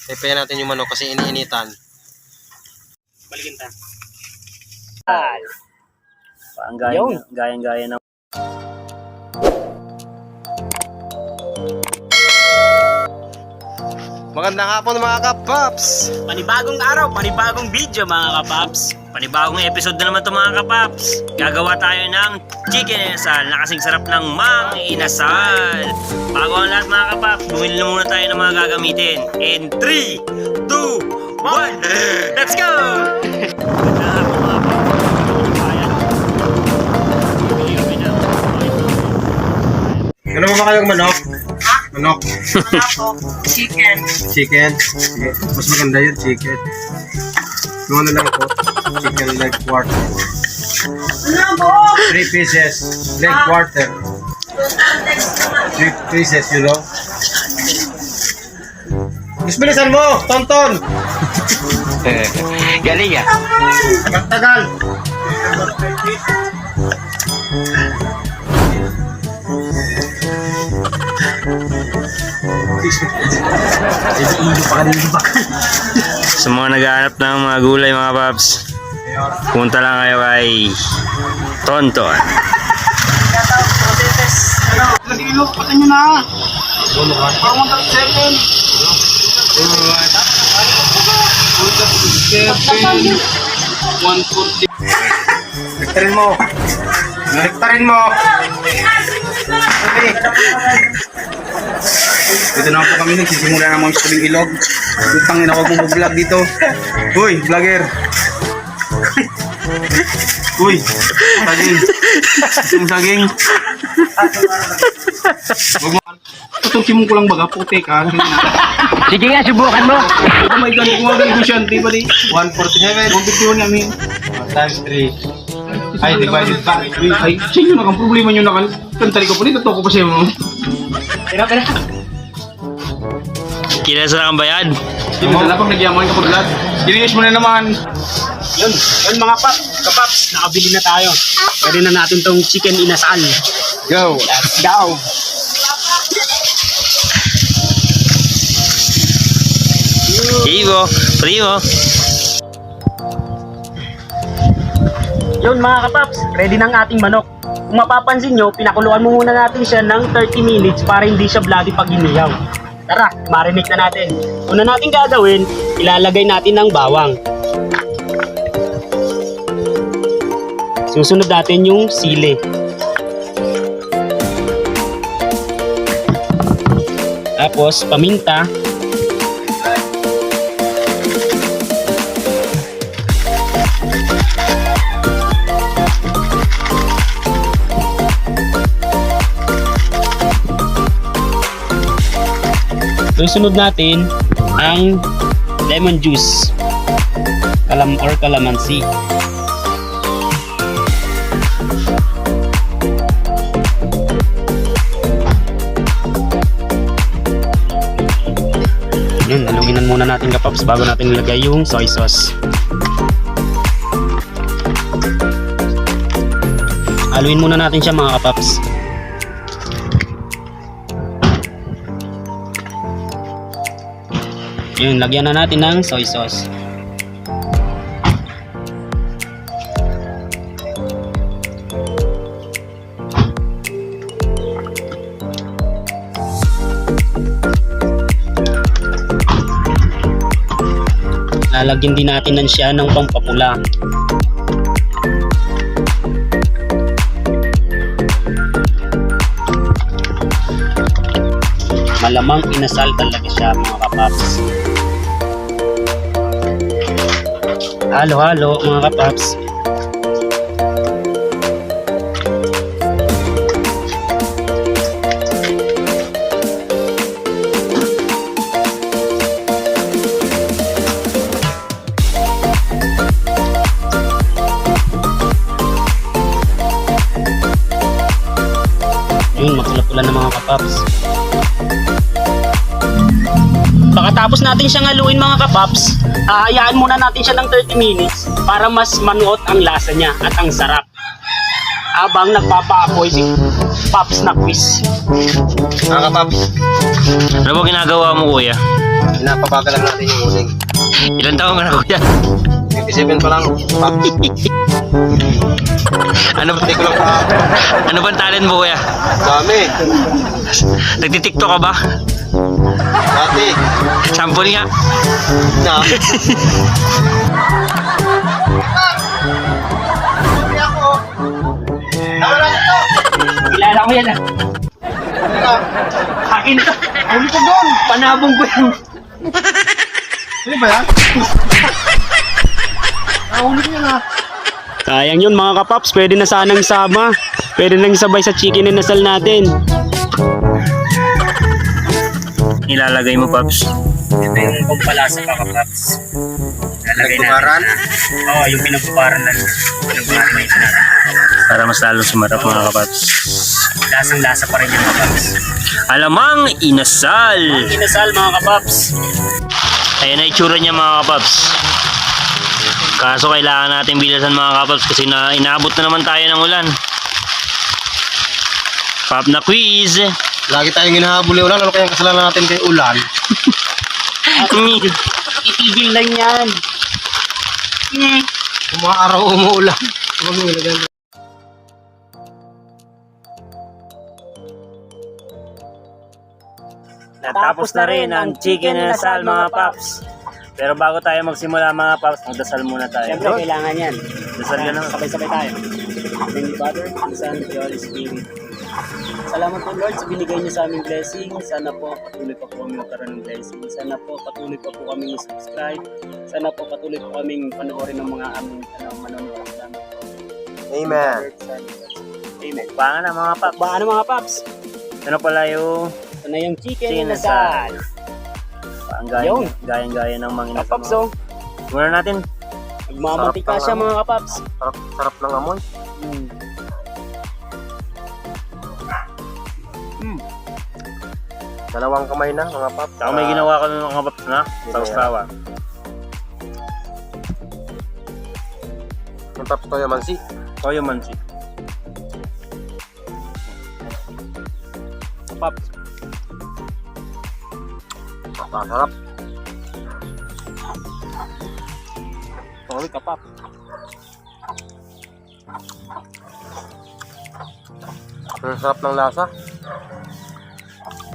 Pepeyan natin yung manok kasi iniinitan. Balikin ta. Ang gaya ng Magandang hapon mga kapaps! Panibagong araw, panibagong video mga kapaps. Panibagong episode na naman ito mga kapaps. Gagawa tayo ng chicken inasal na kasing sarap ng mang inasal. Bago ang lahat mga kapaps, bumili na muna tayo ng mga gagamitin. In 3, 2, 1, let's go! Magandang hapon mga kapaps. Ayan. Bibili kami ng Ano ba kayong manok? Manok? Chicken. Chicken? Sige. Mas maganda yun, chicken. Yung ano lang po? Chicken leg quarter. 3 pieces. Leg quarter. 3 pieces, you know? Mas bilisan mo! Tonton! Galing ah. Tagal! Sa mga naghahanap ng mga gulay mga paps, punta lang kayo kay Tonton. Nag-ilog pa nyo na. Parang 140. Nektarin mo! Nektarin mo! Okay. Dito na po kami nagsisimula ng mga sabing ilog. Utang ina, huwag mong vlog dito. Uy, vlogger! Uy, saging! Itong saging! Tutukin mo ko lang baga, putik ha. Sige nga, subukan mo. Oh my God, kung agad ko siya, di ba di? 147. 151 namin. Times 3. Ay, divided by 3. Ay, siya yun ang problema nyo na kantali ko po dito. Toko pa siya mo. Pero. Kinasa kang bayad? Sino na lapang nagyaman kapag lahat? Gininis mo na naman. Yun mga kapaps, nakabili na tayo. Pwede na natin tong chicken inasal. Go! Let's go! Ivo, primo. Yun mga kapaps, ready ng ating manok. Kung mapapansin nyo, pinakuluan mo muna natin siya ng 30 minutes para hindi siya bloody pag inihaw. Tara, marinate na natin. Una natin gagawin, ilalagay natin ng bawang. Susunod natin yung sili. Tapos, paminta. Susunod natin ang lemon juice or calamansi. Yun, haluinan muna natin kapaps bago natin ilagay yung soy sauce. Haluin muna natin siya mga kapaps. Yun, lagyan na natin ng soy sauce. Lalagyan din natin siya ng pampapula. Malamang inasal talaga siya mga kapaps. Halo-halo mga kapaps. Yun, magpula-pula na mga kapaps. Pagkatapos natin siyang haluin mga kapaps, hayaan muna natin siya ng 30 minutes para mas manuot ang lasa niya at ang sarap. Habang nagpapaapoy si Pops na quiz. Mga kapaps. Ano ba ginagawa mo kuya? Pinapabagal lang natin yung uling. Ilan taon ka na kuya? 57 pa lang. Ano ba? Hindi ko lang kahapon. Ano bang talent mo kuya? Dami. Nagtitiktok ka ba? Dati. Sample nga. Na. Kilala ko yan ah. Akin to. Huli ko doon. Panabong ko yan. Ano ba yan? Huli ko yan Sayang yun mga kapaps, pwede na sanang sama. Pwede nang sabay sa chicken and nasal natin. Ilalagay mo, Paps. Ito yung pampalasa pa kapaps. Lalagay Nagkubaran? natin. Oo, yung pinagkubaran lang. Pinagkubaran natin. Para mas lalo sumarap mga kapaps. Lasang-lasa pa rin yung kapaps. Alamang inasal. Inasal mga kapaps. Ayan na itsura niya mga kapaps. Kaso kailangan natin bilisan mga kapaps kasi inaabot na naman tayo ng ulan. Pop na quiz. Lagi tayong hinahabol yung ulan. Ano kayang kasalanan natin kay ulan? Itigil lang yan. Kung mga araw umuulan. Huwag mo ilagay. Natapos na rin ang chicken and asal mga paps. Pero bago tayo magsimula mga paps, magdasal muna tayo. Siyempre, kailangan yan. Dasal ka naman. Sabay-sabay tayo. Thank you, Father, the Son, the Holy Spirit. Salamat po, Lord, sa binigay niyo sa aming blessing. Sana po patuloy pa po kami magkaroon ng blessing. Sana po patuloy pa po kami subscribe. Sana po patuloy po kaming panoorin ng mga aming manonood. Amen. Amen. Baka na mga paps. Baka ano mga paps? Ano pala yung Ito na yung chicken Chicken and asal. ang Yun. gaya ng mga Kapaps, inasal. oh. Muna natin. Nagmamantika siya mga kapaps. Sarap ng amoy. Dalawang kamay na mga pap. Saka may ginawa ko ng mga paps na sausawa. Yung paps toyo mansi. Toyo mansi. Kapaps. Masarap. Sorry kapap. Ang sarap ng lasa.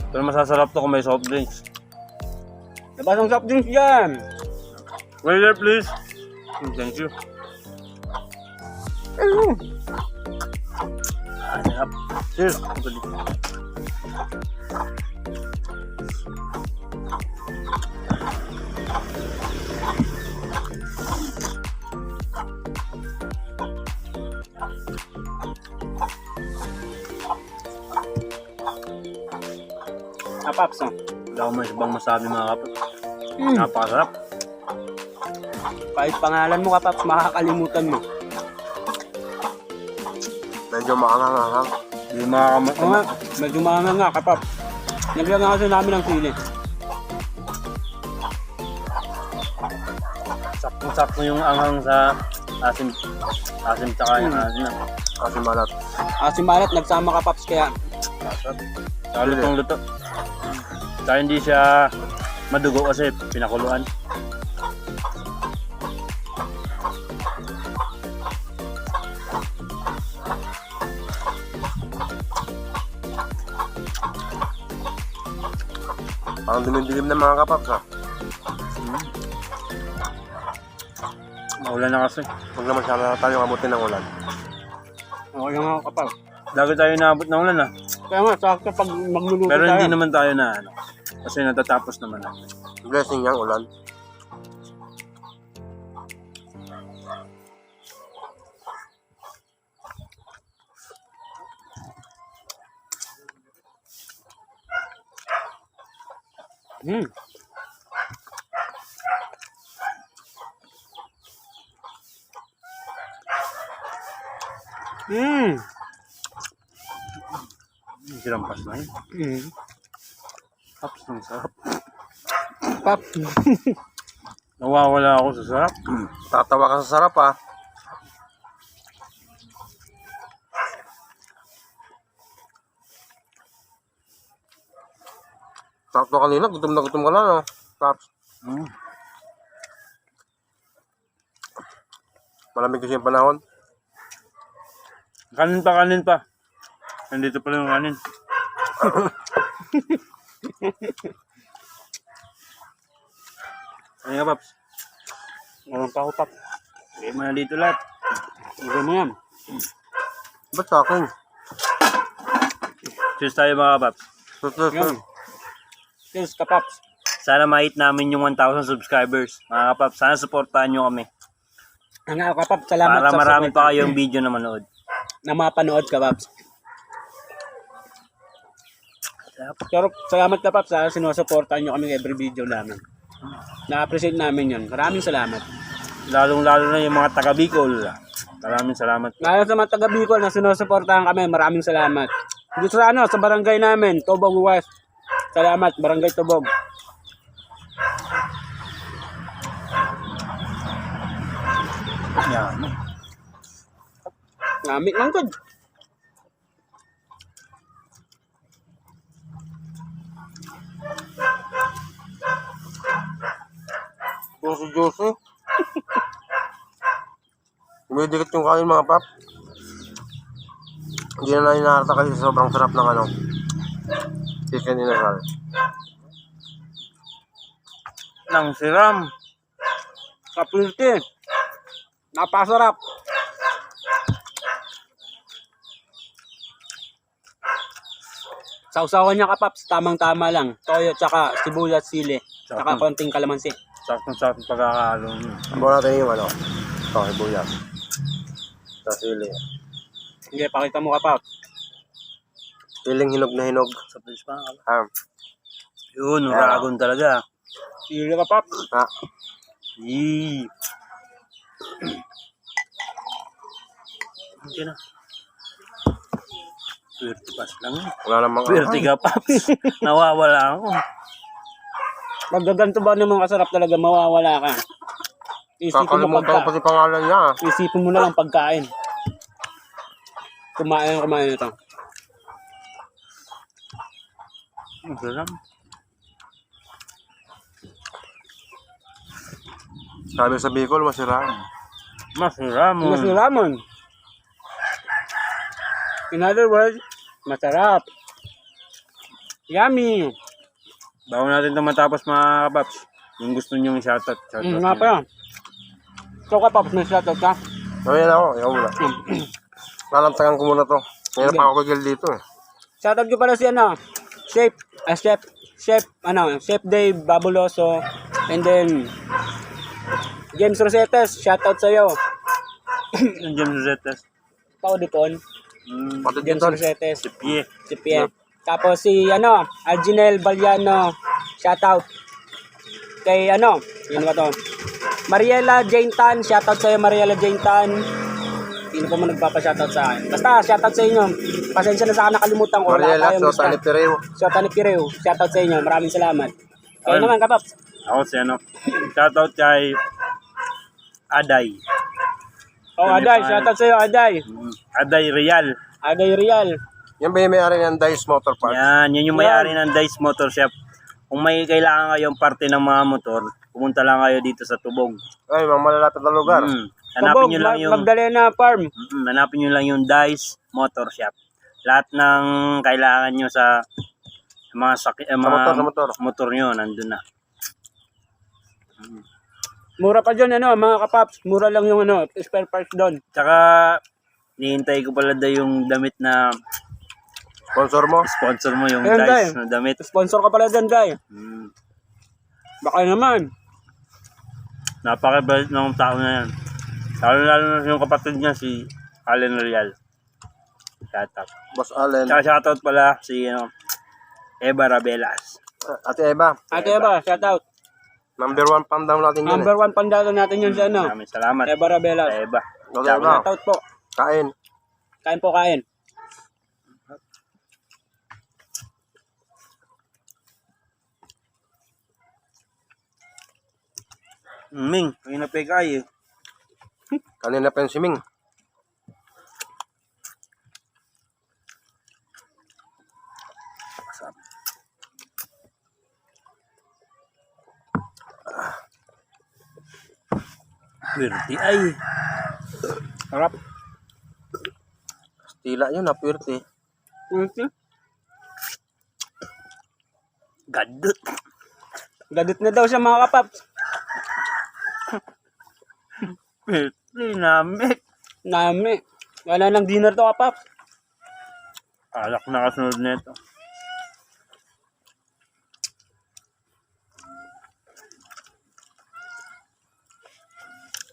Pero masasarap to kung may soft drinks. Labas ang soft drinks yan. Waiter please. Thank you. Sarap. Cheers. Kapaps, oh. Wala akong mas ibang masabi mga kapat. Napakasarap. Kahit pangalan mo kapaps, makakalimutan mo. Medyo maangang-angang. Hindi makakamat. Oo nga, medyo mahanga nga kapaps. Nagyan nga kasi namin ng sili. Sakto yung anghang sa asim. Asim tsaka yung asin na. Kasi malat. Si Malat nagsama kapaps kaya Saka lutong-luto. Saka hindi siya madugo kasi pinakuluan. Parang dumidilim na mga kapaps ha. Maulan na kasi. Huwag naman sana tayo abutin ng ulan. okay lang ako kapaps. Lagi tayo naabot ng ulan ah. Kaya nga, sakto pag magluluto Pero tayo. hindi naman tayo na ano. Kasi natatapos naman na. Blessing niyang ulan. Hmm. Hmm. Silampas na yun. Hmm. Paps, ang sarap. Pap. Nawawala ako sa sarap. Tatawa ka sa sarap ha. Sakto kanina, gutom na gutom ka na no. Paps. Mm. Malamig kasi yung panahon. Kanin pa, kanin pa. Nandito pala yung kanin. Ano ka, Paps? Ngayon pa ako, Paps. Bigay mo na dito lahat. Bigay mo yan. Ba't sa akin? Cheers tayo mga Paps. Yan. Cheers ka, Paps. Sana ma-hit namin yung 1,000 subscribers. Mga Paps, sana supportahan nyo kami. Ang ka, Paps. Salamat Para sa marami support pa kayong video na manood. na mapanood ka, Paps. Pero salamat ka, Paps, sa sinusuportahan nyo kami every video namin. Na-appreciate namin yun. Maraming salamat. Lalong-lalo na yung mga taga Bicol. Maraming salamat. Lalo sa mga taga Bicol na sinusuportahan kami, maraming salamat. Dito sa sa barangay namin, Tubog West. Salamat, Barangay Tubog. Yan. Ngamit lang ko. Juicy. Dumidikit yung kanin mga pap. Hindi na inaarta kasi sobrang sarap ng ano. Chicken inasal. Nang siram. Kapilti. Napasarap. Sausawan niya ka, Paps. Tamang-tama lang. Toyo, tsaka sibuyas, sili. Tsaka konting kalamansi. Sakto-sakto pagkakalo. Buwan natin yung ano. Ito, ibuyas. Sa sili. Sige, pakita mo ka, Paps. Siling hinog na hinog. Sa place pa. Yeah. Yun, uragon talaga. Sili ka, Paps. Ha? Yee. Okay na. 20 pas lang. Wala namang 20 ka, Paps. Nawawala ako. Pag gaganto ba naman kasarap talaga, mawawala ka. Isipin mo Kakalimutan ko pati pangalan niya. Isipin mo na lang pagkain. Kumain ito. Ang sarap. Sabi sa Bicol, masira. Masarap. Mas lamon. In other words, masarap. Yummy. Bago natin ito matapos mga kapaps. Yung gusto nyo yung shoutout. Nga pa yan. So ka, Paps, may shoutout ka? Ngayon ako, ikaw muna. Lalantagan ko muna to. Ngayon pa ako kagil dito eh. Shoutout ko pala si Chef Dave Babuloso, and then James Rosetes, shoutout sa'yo. Yung James Rosetes. Pao Dipon, Pati James dito. Rosetes, Si Pie. si Pierre. Tapos si Alginel Baliano, shoutout. Kay yun ba to? Mariela Jane Tan, shoutout sa'yo Mariela Jane Tan. Sino pa mo nagpapa-shoutout sa akin? Basta, shoutout sa inyo. Pasensya na sa nakalimutan ko. Wala Mariela, tayong so lista. tani Pireo. Shoutout ni Pireo. Shoutout sa inyo. Maraming salamat. Kayo Ayun. naman, Kapaps. Ako si Shoutout kay Aday. Aday. Shoutout sa iyo, Aday. Aday Real. Aday Real. Yan ba yung may-ari ng Dice Motor Parts? Yan yung may-ari ng Dice Motor Shop. Kung may kailangan kayong parte ng mga motor, pumunta lang kayo dito sa Tubog. Ay, mga malalapit na lugar. Hanapin nyo lang yung Magdalena Farm. hanapin nyo lang yung Dice Motor Shop. Lahat ng kailangan nyo sa mga motor. motor nyo nandun na. Mura pa dyan, mga Kapaps. Mura lang yung spare parts doon. Tsaka nihintay ko pala daw yung damit na Sponsor mo? sponsor mo, yung Ayun, Dice Day. na damit. Sponsor ka pala dyan, Day. Baka naman. Napakabait ng tao na yan. Lalo na yung kapatid niya, si Allen Real. Shoutout. Boss Allen. Tsaka shoutout pala si Eva Rabelas. Ate Eva. Ate Eva, shoutout. Number 1 fan daw natin yun Number 1 pandalo natin yun sa Maraming salamat. Eva Rabelas. Eva. Okay, Eva. Shoutout po. Kain. Kain po, kain. Ming, may napekay eh. Kanina pa yung si Ming. Swerte ay. Sarap. Tila yun, napwerte. Gadot. Gadot na daw siya mga kapaps. Swerte namin. Nami. Wala nang dinner to kapaps. Alak na kasunod nito.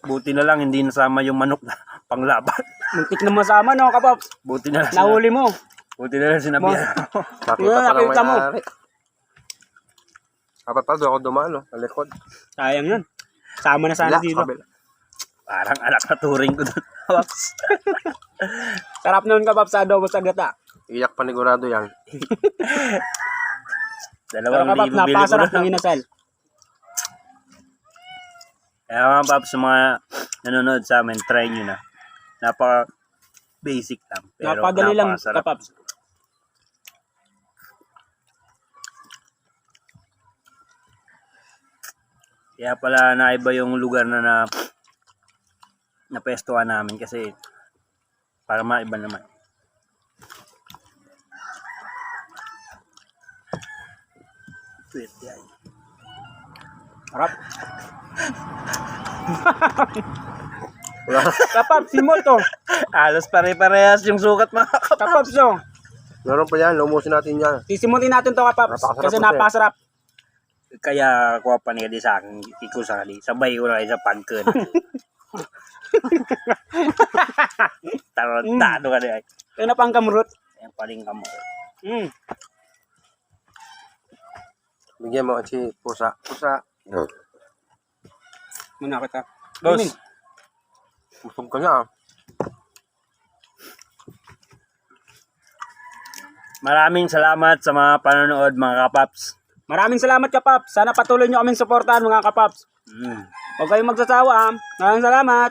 Buti na lang hindi nasama yung manok na panglaban. Muntik na masama no kapaps. Buti na lang Nahuli mo. Buti na lang sinabihan. Nakita pa lang Nakita mo. may-ari. Dapat pa doon ako dumaan, no? Sa likod. Sayang yun. Sama na sana Wala, dito. kabila. Parang anak na turing ko doon. Paps. Sarap nun kapaps sa adobo sa gata. Iyak panigurado yan. Pero 2,000 kapaps, bili ko napasarap na. ng inasal. Kaya mga paps, sa mga nanonood sa amin, try nyo na. Napaka basic lang. Pero Napadali lang napakasarap. kapaps. Kaya pala naiba yung lugar na napestuhan namin kasi para maiba naman. Swerte ay. Sarap. Kapaps, simot to. Alos pare-parehas yung sukat mga kapaps. Kapaps to. Meron pa yan, lumusin natin yan. Sisimutin natin to kapaps. Napakasarap Kasi kasi. napasarap. Kaya kuha pa niya di sa akin, ikaw sa kali. Sabay ko na kayo sa pagkon. Tarantado ka di ay. Kaya na pang kamrut. Ayan pa rin ka mo. Bigyan mo si Pusa. Pusa. Muna kita. Boss, Busog ka niya, ah. maraming salamat sa mga panonood mga kapaps. Maraming salamat kapaps. Sana patuloy nyo kaming suportahan mga kapaps. Huwag kayong magsasawa. Maraming salamat.